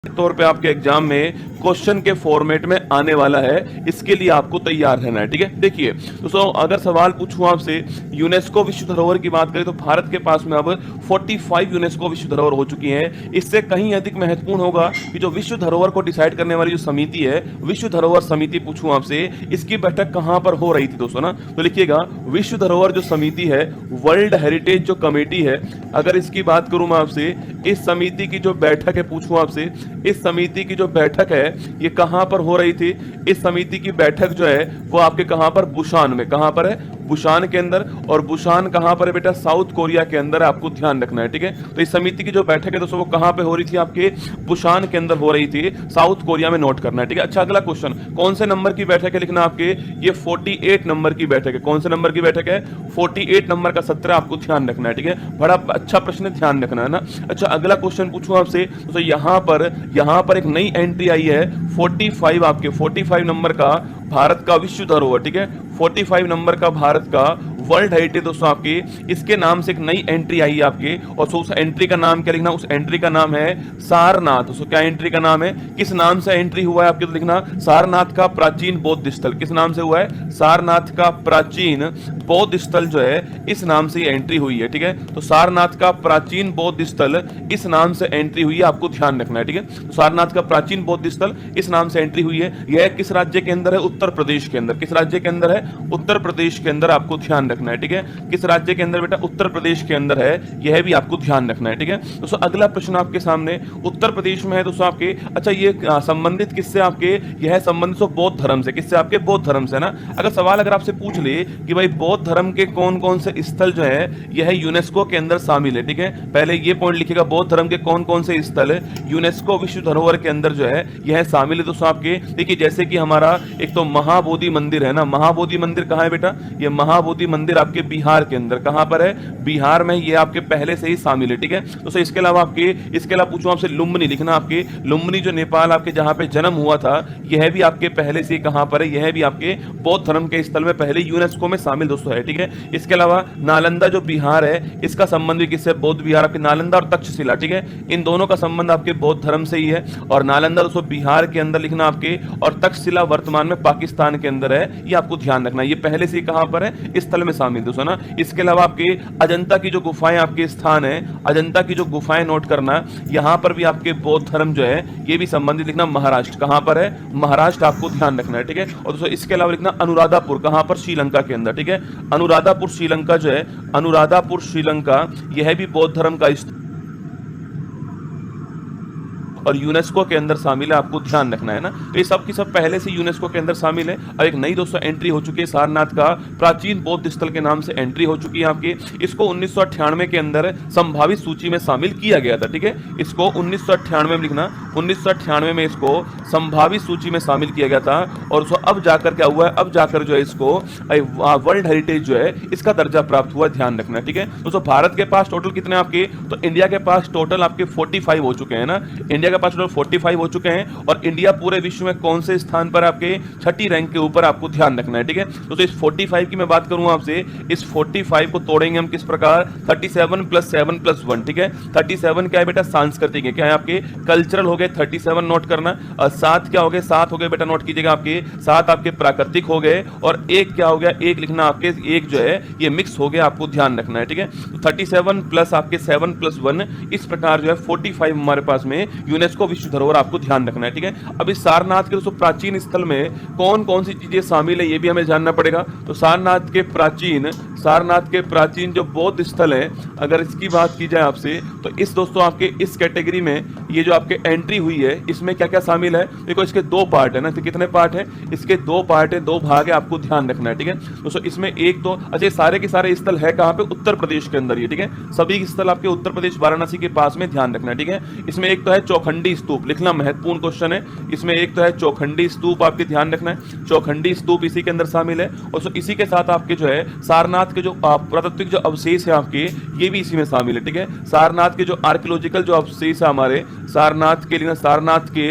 तौर पे आपके एग्जाम में क्वेश्चन के फॉर्मेट में आने वाला है, इसके लिए आपको तैयार रहना है। ठीक है, देखिए दोस्तों, अगर सवाल पूछूं आपसे यूनेस्को विश्व धरोहर की बात करें तो भारत के पास में अब 45 यूनेस्को विश्व धरोहर हो चुकी हैं। इससे कहीं अधिक महत्वपूर्ण होगा कि जो विश्व धरोहर को डिसाइड करने वाली जो समिति है, विश्व धरोहर समिति, पूछूं आपसे इसकी बैठक कहां पर हो रही थी दोस्तों ना, तो लिखिएगा विश्व धरोहर जो समिति है, वर्ल्ड हेरिटेज जो कमेटी है, अगर इसकी बात करूं मैं आपसे, इस समिति की जो बैठक है, पूछूं आपसे इस समिति की जो बैठक है ये कहां पर हो रही थी। इस समिति की बैठक जो है वो आपके कहां पर, बुशान में, कहां पर है, बुशान के अंदर। और बुशान कहां पर है बेटा, साउथ कोरिया के अंदर, आपको ध्यान रखना है। ठीक है, तो इस समिति की जो बैठक है दोस्तों वो कहां पे हो रही थी, आपके बुशान के अंदर हो रही थी, साउथ कोरिया में, नोट करना है। ठीक है, अच्छा अगला क्वेश्चन, कौन से नंबर की बैठक है, लिखना आपके ये 48 नंबर की बैठक है। कौन से नंबर की बैठक है, 48 नंबर का सत्र, आपको ध्यान रखना है। ठीक है, बड़ा अच्छा प्रश्न, ध्यान रखना है ना। अच्छा अगला क्वेश्चन पूछूं आपसे, तो यहां पर एक नई एंट्री आई है, 45 आपके 45 नंबर का भारत का विश्व धरोहर। ठीक है, 45 नंबर का भारत का वर्ल्ड हेरिटेज दोस्तों आपके, इसके नाम से एक नई एंट्री आई है आपके, और उस एंट्री का नाम क्या लिखना, उस एंट्री का नाम है सारनाथ। दोस्तों क्या एंट्री का नाम है, किस नाम से एंट्री हुआ है आपके, तो लिखना सारनाथ का प्राचीन बौद्ध स्थल, किस नाम से हुआ है, सारनाथ का प्राचीन बौद्ध स्थल जो है, इस नाम से एंट्री हुई है। ठीक है, तो सारनाथ का प्राचीन बौद्ध स्थल इस नाम से एंट्री हुई है, आपको ध्यान रखना है। ठीक है, तो सारनाथ का प्राचीन बौद्ध स्थल इस नाम से एंट्री हुई है। यह किस राज्य के अंदर है, उत्तर प्रदेश के अंदर। किस राज्य के अंदर है, उत्तर प्रदेश के अंदर, आपको ध्यान रखना है। ठीक है, किस राज्य के अंदर बेटा, उत्तर प्रदेश के अंदर है, यह भी आपको ध्यान रखना है। ठीक है दोस्तों, अगला प्रश्न आपके सामने उत्तर प्रदेश में है दोस्तों आपके। अच्छा ये संबंधित किससे, आपके यह संबंधित बौद्ध धर्म से, किससे, आपके बौद्ध धर्म से ना। अगर सवाल अगर आपसे पूछ ले कि भाई बौद्ध धर्म के कौन कौन से स्थल जो है यह यूनेस्को के अंदर शामिल है, ठीक है, पहले ये पॉइंट लिखिएगा, बौद्ध धर्म के कौन कौन से स्थल यूनेस्को विश्व धरोहर के अंदर जो है यह शामिल है दोस्तों आपके। देखिए जैसे कि हमारा एक तो महाबोधि मंदिर है ना, महाबोधि मंदिर कहां है बेटा, ये महाबोधि मंदिर आपके बिहार के अंदर, कहां पर है, बिहार में, ये आपके पहले से ही शामिल है। ठीक है दोस्तों, इसके अलावा आपके, इसके अलावा पूछूं आपसे लुम्बिनी, लिखना आपके लुम्बिनी जो नेपाल आपके जहां पे जन्म हुआ था, यह भी आपके पहले से कहां पर है, यह भी आपके बौद्ध धर्म के स्थल में पहले यूनेस्को में शामिल दोस्तों है। ठीक है, इसके अलावा नालंदा जो बिहार है, इसका संबंध भी किससे, बौद्ध बिहार, आपके नालंदा और तक्षशिला। ठीक है, इन दोनों का संबंध आपके बौद्ध धर्म से ही है, और नालंदा दोस्तों बिहार के अंदर लिखना आपके, और तक्षशिला वर्तमान में पाकिस्तान के अंदर है, ये आपको ध्यान रखना है, ये पहले से कहां पर है, इस स्थल में शामिल दोस्तों ना। इसके अलावा आपके अजंता की जो गुफाएं आपके स्थान है, अजंता की जो गुफाएं नोट करना, यहां पर भी आपके बौद्ध धर्म जो है ये भी संबंधित, लिखना महाराष्ट्र, कहां पर है, महाराष्ट्र, आपको ध्यान रखना है। ठीक है, और दोस्तों इसके अलावा लिखना अनुराधापुर, कहां पर, श्रीलंका के अंदर। ठीक है, अनुराधापुर श्रीलंका जो है, अनुराधापुर श्रीलंका, यह भी बौद्ध धर्म का और यूनेस्को के अंदर शामिल है, आपको ध्यान रखना है ना। तो ये सब की सब पहले से यूनेस्को के अंदर शामिल है, और एक नई दोस्तों एंट्री हो चुकी है, सारनाथ का प्राचीन बौद्ध स्थल के नाम से एंट्री हो चुकी है आपकी। इसको 1998 के अंदर संभावित सूची में शामिल किया गया था। ठीक है, इसको 1998 में लिखना, 1998 में इसको संभावित सूची में शामिल किया गया था, और उसको अब जाकर क्या हुआ है, अब जाकर जो है इसको वर्ल्ड हेरिटेज जो है इसका दर्जा प्राप्त हुआ, ध्यान रखना। ठीक है दोस्तों, भारत के पास टोटल कितने आपके, तो इंडिया के पास टोटल आपके 45 हो चुके हैं ना, इंडिया के पास टोटल 45 हो चुके हैं, और इंडिया पूरे विश्व में कौन से स्थान पर, आपके छठी रैंक के ऊपर, आपको ध्यान रखना है। ठीक है दोस्तों, इस 45 की मैं बात करूं आपसे, इस 45 को तोड़ेंगे हम किस प्रकार, 37 + 7 + 1। ठीक है, 37 क्या है बेटा, सांस्कृतिक है, क्या है आपके कल्चरल हो गए, 37 नोट करना, और 7 क्या हो गए, 7 हो गए बेटा, नोट कीजिएगा आपके 7 आपके प्राकृतिक हो गए, और 1 क्या हो गया, 1 लिखना आपके, 1 जो है ये मिक्स हो गया, आपको ध्यान रखना है। ठीक है, 37 प्लस आपके 7 + 1, इस प्रकार जो है 45 हमारे पास में यूनेस्को विश्व धरोहर, आपको ध्यान रखना है। ठीक है, अब इस सारनाथ के दोस्तों प्राचीन स्थल में कौन कौन सी चीजें शामिल है, ये भी हमें जानना पड़ेगा। तो सारनाथ के प्राचीन जो बौद्ध स्थल है, अगर इसकी बात की जाए आपसे, तो इस दोस्तों आपके इस कैटेगरी में ये जो आपके एंट्री हुई है, इसमें क्या क्या शामिल है, देखो इसके 2 पार्ट है ना, तो कितने पार्ट है, इसके 2 पार्ट है, 2 भाग है, आपको ध्यान रखना है। ठीक है दोस्तों, इसमें एक तो, अच्छा सारे के सारे स्थल है कहां पे, उत्तर प्रदेश के अंदर ये। ठीक है, सभी स्थल आपके उत्तर प्रदेश वाराणसी के पास में, ध्यान रखना है। ठीक है, इसमें एक तो है चौखंडी स्तूप, लिखना महत्वपूर्ण क्वेश्चन है, इसमें एक तो है चौखंडी स्तूप, आपके ध्यान रखना है, चौखंडी स्तूप इसी के अंदर शामिल है, और इसी के साथ आपके जो है सारनाथ के जो पुरातात्विक जो अवशेष है आपके, ये भी इसी में शामिल है। ठीक है, सारनाथ के जो आर्कियोलॉजिकल जो अवशेष है हमारे सारनाथ के लिए, सारनाथ के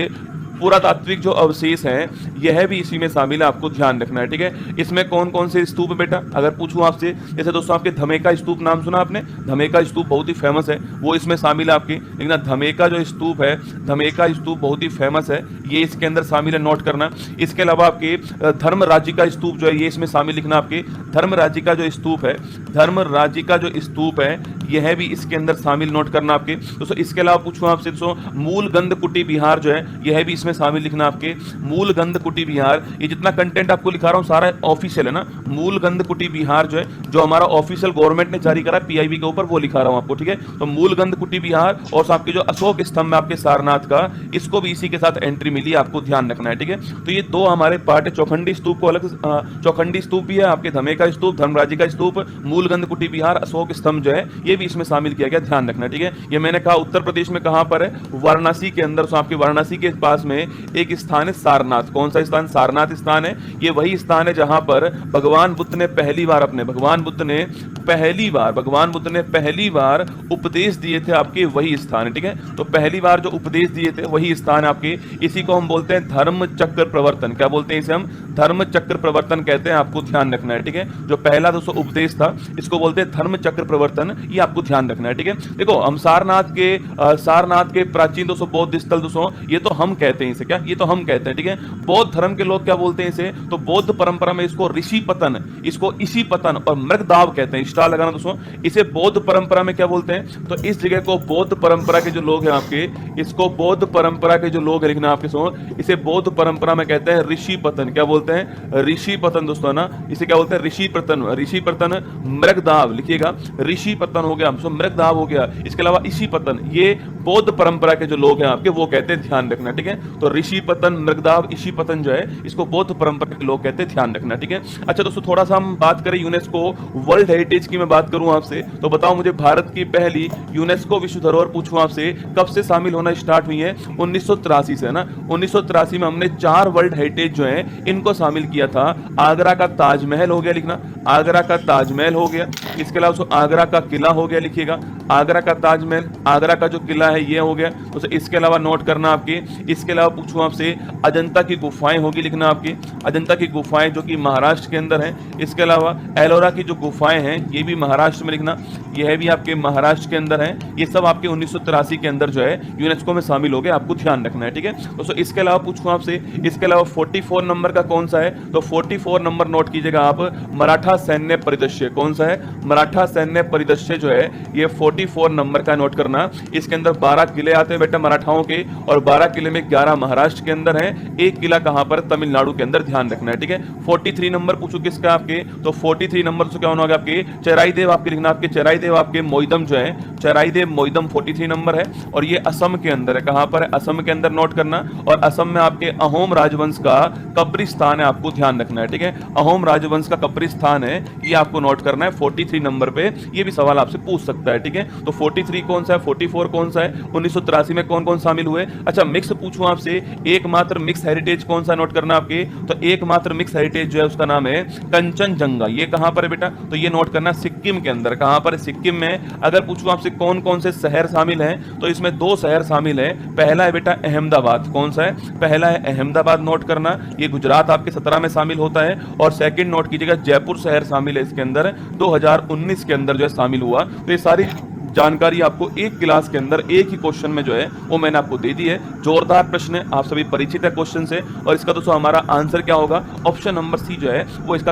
पुरातात्विक जो अवशेष हैं यह भी इसी में शामिल है, आपको ध्यान रखना है। ठीक है, इसमें कौन कौन से स्तूप है बेटा, अगर पूछूं आपसे, जैसे दोस्तों आपके धमेका स्तूप नाम सुना आपने, धमेका स्तूप बहुत ही फेमस है, वो इसमें शामिल है आपके। लेकिन धमेका जो स्तूप है, धमेका स्तूप बहुत ही फेमस है, ये इसके अंदर शामिल है, नोट करना। इसके अलावा आपके धर्म राज्य का स्तूप जो है ये इसमें शामिल लिखना आपके। धर्म राज्य का जो स्तूप है, धर्म राज्य का जो स्तूप है यह भी इसके अंदर शामिल, नोट करना आपके दोस्तों। इसके अलावा पूछूं आपसे दोस्तों, मूल गंध कुटी विहार जो है यह भी इसमें शामिल लिखना आपके। मूल गंध कुटी विहार, ये जितना कंटेंट आपको लिखा रहा हूं सारा ऑफिशियल है ना। मूल गंध कुटी विहार जो है, जो हमारा ऑफिशियल गवर्नमेंट ने जारी करा पीआईबी के ऊपर, वो लिखा रहा हूं आपको। ठीक है, तो मूल गंध कुटी विहार और आपके जो अशोक स्तंभ है आपके सारनाथ का, इसको भी इसी के साथ एंट्री मिली, आपको ध्यान रखना है। ठीक है, तो ये दो हमारे पार्ट है। चौखंडी स्तूप को अलग, चौखंडी स्तूप भी है आपके, धमेका स्तूप, धर्मराजी का स्तूप, मूलगंध कुटी विहार, अशोक स्तंभ जो है ये भी इसमें शामिल किया गया, ध्यान रखना। ठीक है, ये मैंने कहा उत्तर प्रदेश में कहां पर है, वाराणसी के अंदर। तो आपके वाराणसी के पास में एक स्थान है सारनाथ। कौन सा स्थान, सारनाथ स्थान है। ये वही स्थान है जहां पर भगवान बुद्ध ने पहली बार अपने, भगवान बुद्ध ने पहली बार उपदेश दिए थे, आपके वही स्थान है। ठीक है, तो पहली बार जो उपदेश दिए थे वही स्थान आपके, इसी को हम बोलते हैं धर्म चक्र प्रवर्तन। क्या बोलते हैं इसे हम, धर्म चक्र प्रवर्तन कहते हैं, आपको ध्यान रखना है। ठीक है, जो पहला दोस्तों उपदेश था इसको बोलते हैं धर्म चक्र प्रवर्तन, ये आपको ध्यान रखना है। ठीक है, देखो हम सारनाथ के प्राचीन दोस्तों बौद्ध स्थल दोस्तों, ये तो हम कहते हैं इसे, क्या ये तो हम कहते हैं। ठीक है, बौद्ध धर्म के लोग क्या बोलते हैं इसे, तो बौद्ध परंपरा में इसको ऋषि पतन, इसको इसी पतन और मृगदाव कहते हैं। स्टार लगाना दोस्तों, इसे बौद्ध परंपरा में क्या बोलते हैं, तो इस जगह को बौद्ध परंपरा के जो लोग हैं आपके, इसको बौद्ध परंपरा के जो लोग हैं लिखना आपके सुनो, इसे बौद्ध परंपरा में कहते हैं ऋषि पतन। क्या बोलते हैं, ऋषि पतन दोस्तों ना, इसे क्या बोलते हैं, ऋषि पतन। ऋषि पतन, मृगदाव लिखिएगा, ऋषि पतन हो गया, मृगदाव हो गया। इसके अलावा इसी पतन, ये बौद्ध परंपरा के जो लोग हैं आपके वो कहते हैं, ध्यान रखना। ठीक है, तो ऋषि पतन, मृगदाव, इसी पतन जो है इसको बौद्ध परंपरा के लोग कहते हैं, ध्यान रखना। ठीक है, अच्छा दोस्तों थोड़ा सा हम बात करें यूनेस्को वर्ल्ड हेरिटेज की, मैं बात करूं आपसे तो बताओ मुझे, भारत की पहली यूनेस्को विश्व धरोहर पूछूं आपसे कब से शामिल होना स्टार्ट हुई है, 1983 से, है ना। 1983 में हमने 4 वर्ल्ड हेरिटेज जो है इनको शामिल किया था। आगरा का ताजमहल हो गया, लिखना, आगरा का ताजमहल हो गया। इसके अलावा आगरा का किला हो गया, लिखिएगा, आगरा का ताजमहल, आगरा का जो किला है ये हो गया। तो इसके अलावा नोट करना आपके, इसके अलावा पूछूं आपसे, अजंता की गुफाएं होगी, लिखना आपकी, अजंता की गुफाएं जो कि महाराष्ट्र के अंदर है। इसके अलावा एलोरा की जो गुफाएं हैं ये भी महाराष्ट्र में, लिखना, यह भी आपके महाराष्ट्र के अंदर है। ये सब आपके 1983 के अंदर जो है यूनेस्को में शामिल हो गए, आपको ध्यान रखना है। ठीक है दोस्तों, इसके अलावा पूछूं आपसे, इसके अलावा 44 नंबर का कौन सा है, तो 44 नंबर नोट कीजिएगा आप, मराठा सैन्य परिदृश्य। कौन सा है, मराठा सैन्य परिदृश्य जो है ये 44 नंबर का नोट करना। इसके अंदर 12 किले आते हैं बेटा मराठाओं के, और 12 किले में 11 महाराष्ट्र के अंदर है, एक किला कहां पर, तमिलनाडु के अंदर, ध्यान रखना है। ठीक है, 43 नंबर पूछो किसका आपके, तो 43 नंबर से क्या होगा आपके, चराईदेव आपके, लिखना आपके, चराईदेव आपके मोइदम जो है, चराईदेव मोइदम 43 नंबर है, और ये असम के अंदर है। कहां पर है, असम के अंदर, नोट करना। और असम में आपके अहोम राजवंश का कब्रिस्तान है, आपको ध्यान रखना है। ठीक है, अहोम राजवंश का कब्रिस्तान है, ये आपको नोट करना है 43 नंबर पे, ये भी सवाल आपसे पूछ सकता है। ठीक है, तो 43 कौन सा है, 44 कौन सा है, 1983 में कौन कौन शामिल हुए। अच्छा मिक्स पूछूं आपसे, एकमात्र मिक्स हेरिटेज कौन सा, नोट करना आपके, तो एकमात्र मिक्स हेरिटेज जो है उसका नाम है कंचनजंगा। ये कहां पर है बेटा, तो ये नोट करना, सिक्किम के अंदर। कहां पर, सिक्किम में। अगर पूछूं आपसे कौन कौन से शहर शामिल हैं, तो इसमें 2 शहर शामिल है। पहला है बेटा अहमदाबाद। कौन सा है, पहला है अहमदाबाद, नोट करना, ये गुजरात आपके 17 में शामिल होता है। और सेकंड नोट कीजिएगा, जयपुर शहर शामिल है इसके अंदर, 2019 के अंदर जो है शामिल हुआ। तो ये सारी जानकारी आपको एक क्लास के अंदर एक ही क्वेश्चन में जो है वो मैंने आपको दे दी है। जोरदार प्रश्न है, आप सभी परिचित है क्वेश्चन से। और इसका दोस्तों हमारा आंसर क्या होगा, ऑप्शन नंबर सी जो है वो इसका